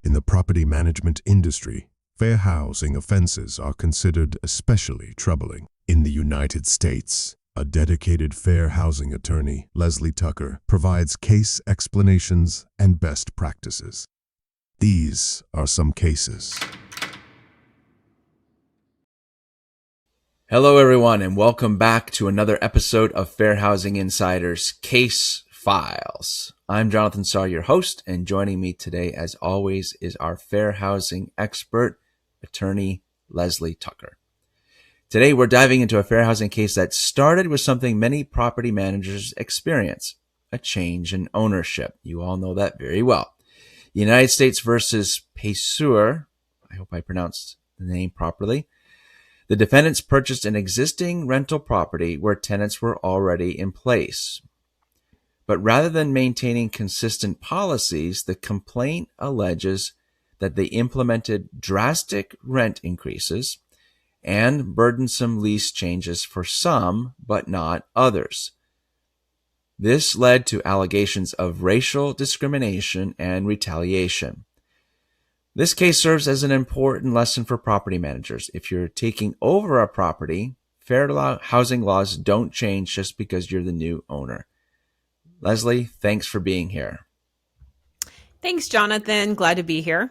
In the property management industry, fair housing offenses are considered especially troubling. In the United States, a dedicated fair housing attorney, Leslie Tucker, provides case explanations and best practices. These are some cases. Hello, everyone, and welcome back to another episode of Fair Housing Insider's Case Files. I'm Jonathan Saar, your host, and joining me today, as always, is our fair housing expert, attorney Leslie Tucker. Today, we're diving into a fair housing case that started with something many property managers experience, a change in ownership. You all know that very well. United States versus Payseur, I hope I pronounced the name properly. The defendants purchased an existing rental property where tenants were already in place. But rather than maintaining consistent policies, the complaint alleges that they implemented drastic rent increases and burdensome lease changes for some, but not others. This led to allegations of racial discrimination and retaliation. This case serves as an important lesson for property managers. If you're taking over a property, fair housing laws don't change just because you're the new owner. Leslie, thanks for being here. Thanks, Jonathan. Glad to be here.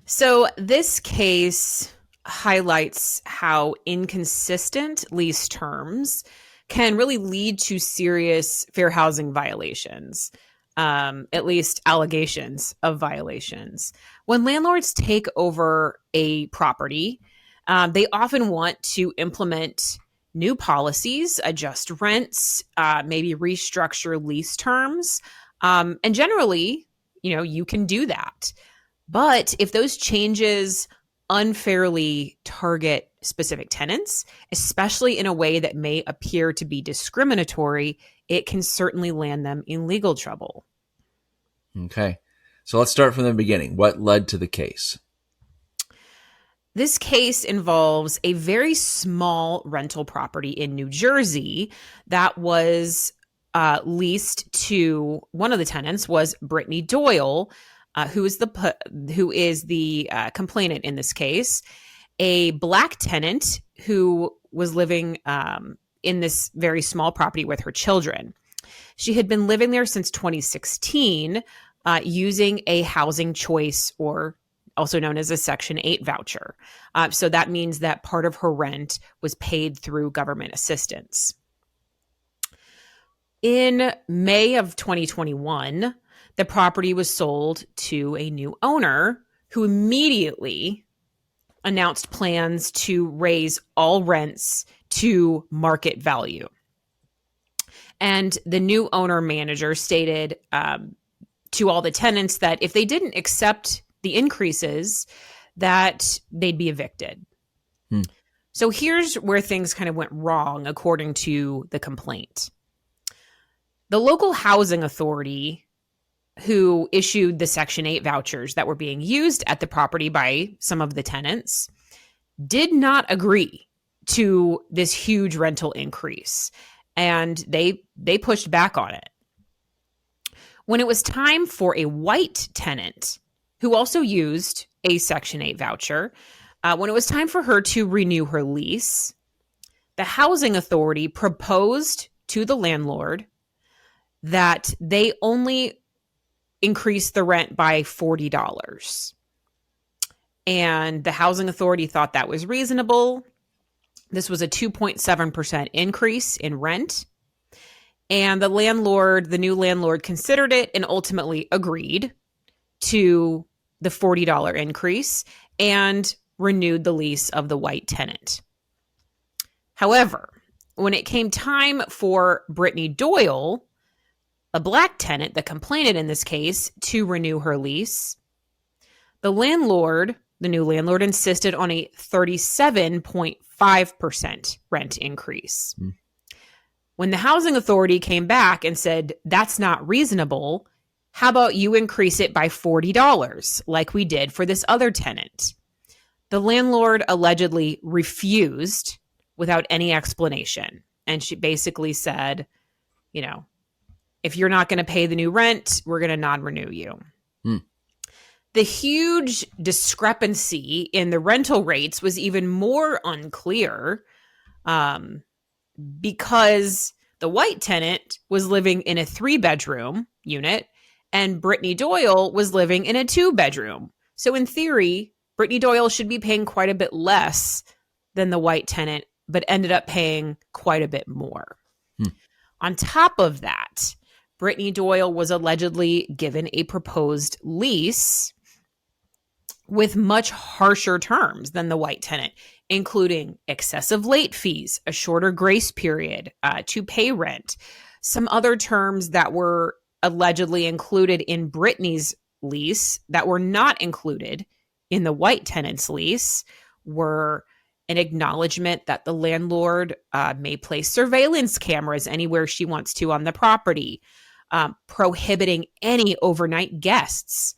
So this case highlights how inconsistent lease terms can really lead to serious fair housing violations. At least allegations of violations. When landlords take over a property, they often want to implement new policies, adjust rents, maybe restructure lease terms. And generally, you can do that. But if those changes unfairly target specific tenants, especially in a way that may appear to be discriminatory, it can certainly land them in legal trouble. Okay, so let's start from the beginning. What led to the case? This case involves a very small rental property in New Jersey that was leased to one of the tenants was Brittany Doyle, who is the complainant in this case, a Black tenant who was living in this very small property with her children. She had been living there since 2016 using a housing choice, or also known as a Section 8 voucher. So that means that part of her rent was paid through government assistance. In May of 2021, the property was sold to a new owner who immediately announced plans to raise all rents to market value. And the new owner manager stated to all the tenants that if they didn't accept the increases, that they'd be evicted. So here's where things kind of went wrong, according to the complaint. The local housing authority who issued the Section 8 vouchers that were being used at the property by some of the tenants did not agree to this huge rental increase. And they pushed back on it. When it was time for a white tenant who also used a Section 8 voucher, when it was time for her to renew her lease, the housing authority proposed to the landlord that they only increase the rent by $40. And the housing authority thought that was reasonable. This was a 2.7% increase in rent. And the new landlord considered it and ultimately agreed to the $40 increase and renewed the lease of the white tenant. However, when it came time for Brittany Doyle, a Black tenant, the complainant in this case, to renew her lease, the new landlord insisted on a 37.5% rent increase. When the housing authority came back and said, that's not reasonable, how about you increase it by $40 like we did for this other tenant? The landlord allegedly refused without any explanation. And she basically said, if you're not going to pay the new rent, we're going to non-renew you. The huge discrepancy in the rental rates was even more unclear because the white tenant was living in a 3-bedroom unit and Brittany Doyle was living in a 2-bedroom. So in theory, Brittany Doyle should be paying quite a bit less than the white tenant, but ended up paying quite a bit more. On top of that, Brittany Doyle was allegedly given a proposed lease with much harsher terms than the white tenant, including excessive late fees, a shorter grace period to pay rent. Some other terms that were allegedly included in Brittany's lease that were not included in the white tenant's lease were an acknowledgement that the landlord may place surveillance cameras anywhere she wants to on the property, prohibiting any overnight guests,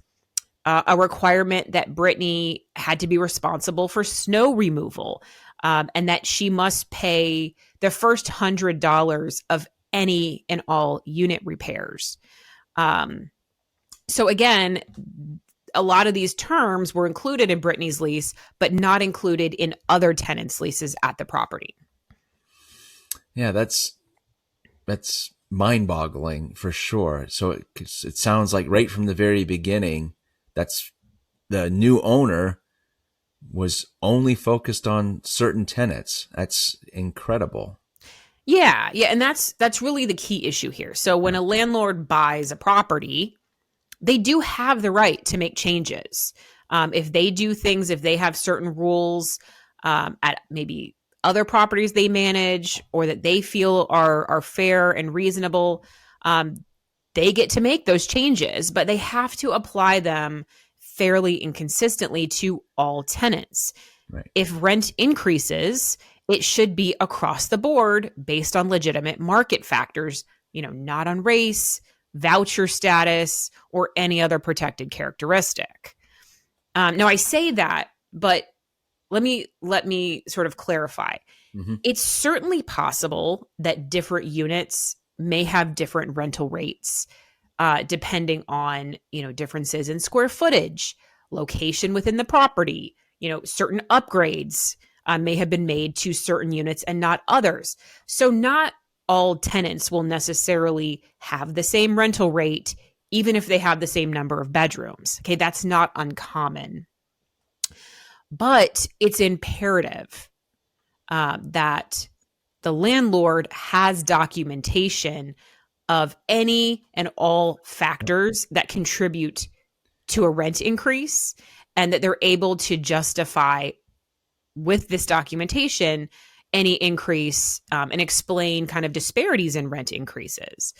a requirement that Brittany had to be responsible for snow removal, and that she must pay the first $100 of any and all unit repairs. So again, a lot of these terms were included in Brittany's lease, but not included in other tenants' leases at the property. Yeah, that's mind-boggling for sure. So it sounds like right from the very beginning, that's the new owner was only focused on certain tenants. That's incredible. Yeah, and that's really the key issue here. So when a landlord buys a property, they do have the right to make changes. If they do things, if they have certain rules at maybe other properties they manage or that they feel are fair and reasonable, they get to make those changes, but they have to apply them fairly and consistently to all tenants. Right. If rent increases, it should be across the board based on legitimate market factors, not on race, voucher status, or any other protected characteristic. Now I say that, but let me sort of clarify. Mm-hmm. It's certainly possible that different units may have different rental rates, depending on, differences in square footage, location within the property, certain upgrades may have been made to certain units and not others. So not all tenants will necessarily have the same rental rate, even if they have the same number of bedrooms. Okay, that's not uncommon. But it's imperative that the landlord has documentation of any and all factors that contribute to a rent increase, and that they're able to justify with this documentation any increase and explain kind of disparities in rent increases.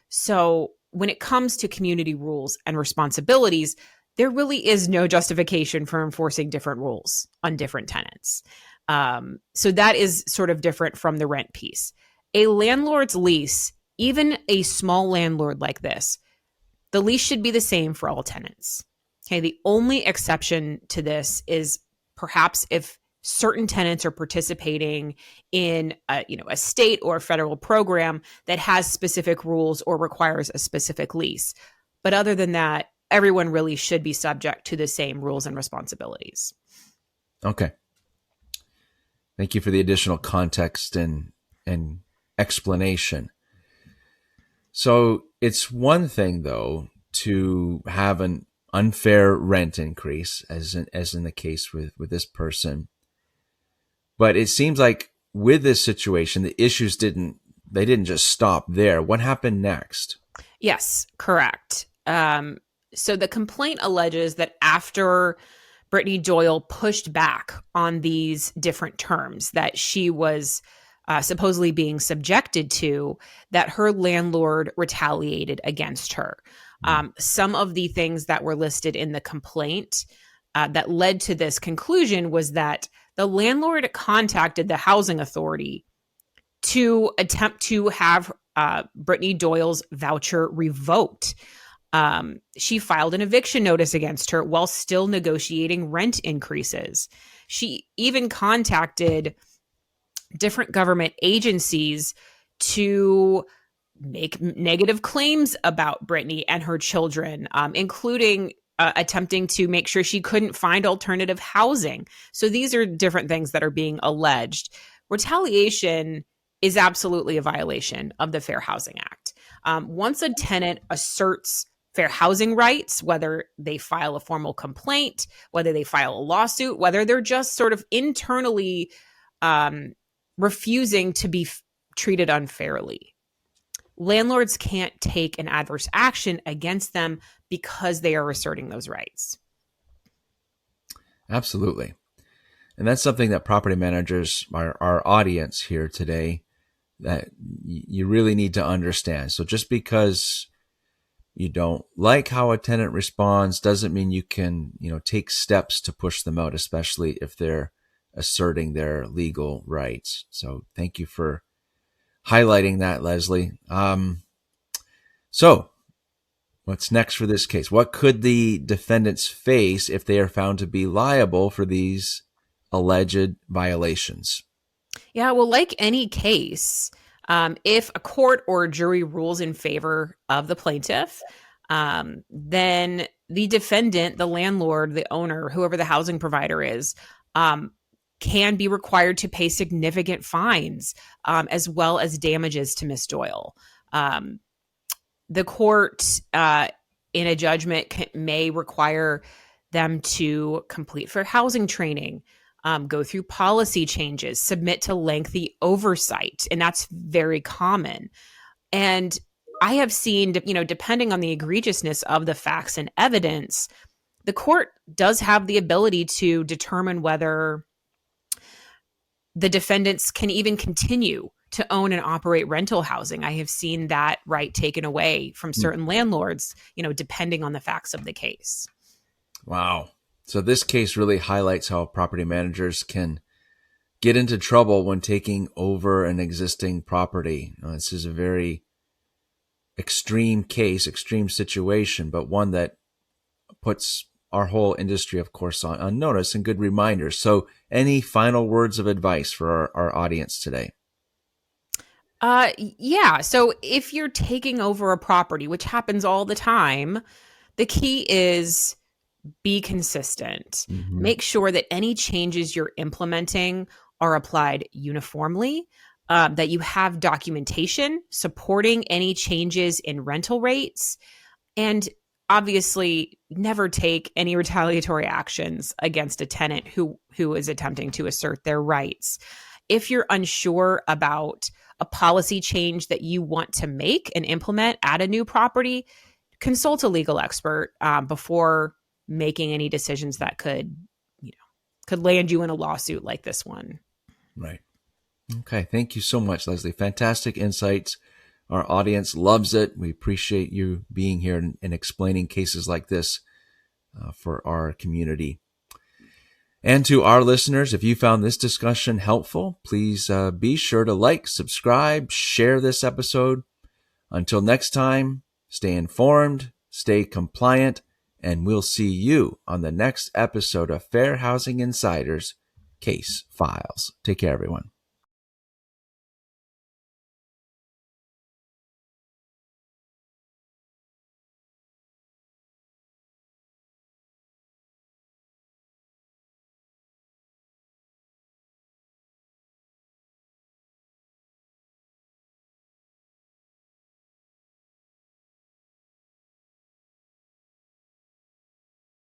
So when it comes to community rules and responsibilities, there really is no justification for enforcing different rules on different tenants. So that is sort of different from the rent piece. A landlord's lease, even a small landlord like this, the lease should be the same for all tenants. Okay, the only exception to this is perhaps if certain tenants are participating in a state or a federal program that has specific rules or requires a specific lease. But other than that, everyone really should be subject to the same rules and responsibilities. Okay. Thank you for the additional context and explanation. So it's one thing, though, to have an unfair rent increase, as in the case with this person. But it seems like with this situation, the issues didn't just stop there. What happened next? Yes, correct. So the complaint alleges that after Brittany Doyle pushed back on these different terms that she was supposedly being subjected to, that her landlord retaliated against her. Some of the things that were listed in the complaint that led to this conclusion was that the landlord contacted the housing authority to attempt to have Brittany Doyle's voucher revoked. She filed an eviction notice against her while still negotiating rent increases. She even contacted different government agencies to make negative claims about Brittany and her children, including attempting to make sure she couldn't find alternative housing. So these are different things that are being alleged. Retaliation is absolutely a violation of the Fair Housing Act. Once a tenant asserts fair housing rights, whether they file a formal complaint, whether they file a lawsuit, whether they're just sort of internally refusing to be treated unfairly, landlords can't take an adverse action against them because they are asserting those rights. Absolutely. And that's something that property managers, our audience here today, that you really need to understand. So just because you don't like how a tenant responds doesn't mean you can, take steps to push them out, especially if they're asserting their legal rights. So thank you for highlighting that, Leslie. So what's next for this case? What could the defendants face if they are found to be liable for these alleged violations? Yeah, well, like any case, if a court or a jury rules in favor of the plaintiff, then the defendant, the landlord, the owner, whoever the housing provider is, can be required to pay significant fines, as well as damages to Miss Doyle. The court, in a judgment, may require them to complete fair housing training, go through policy changes, submit to lengthy oversight, and that's very common. And I have seen, depending on the egregiousness of the facts and evidence, the court does have the ability to determine whether the defendants can even continue to own and operate rental housing. I have seen that right taken away from certain landlords, depending on the facts of the case. Wow. So this case really highlights how property managers can get into trouble when taking over an existing property. This is a very extreme case, extreme situation, but one that puts our whole industry, of course, on notice and good reminders. So any final words of advice for our audience today? Yeah. So if you're taking over a property, which happens all the time, the key is be consistent. Mm-hmm. Make sure that any changes you're implementing are applied uniformly, that you have documentation supporting any changes in rental rates, and obviously never take any retaliatory actions against a tenant who is attempting to assert their rights. If you're unsure about a policy change that you want to make and implement at a new property, consult a legal expert before making any decisions that could land you in a lawsuit like this one. Right. Okay. Thank you so much, Leslie. Fantastic insights. Our audience loves it. We appreciate you being here and explaining cases like this for our community. And to our listeners, if you found this discussion helpful, please be sure to like, subscribe, share this episode. Until next time, stay informed, stay compliant, and we'll see you on the next episode of Fair Housing Insiders Case Files. Take care, everyone.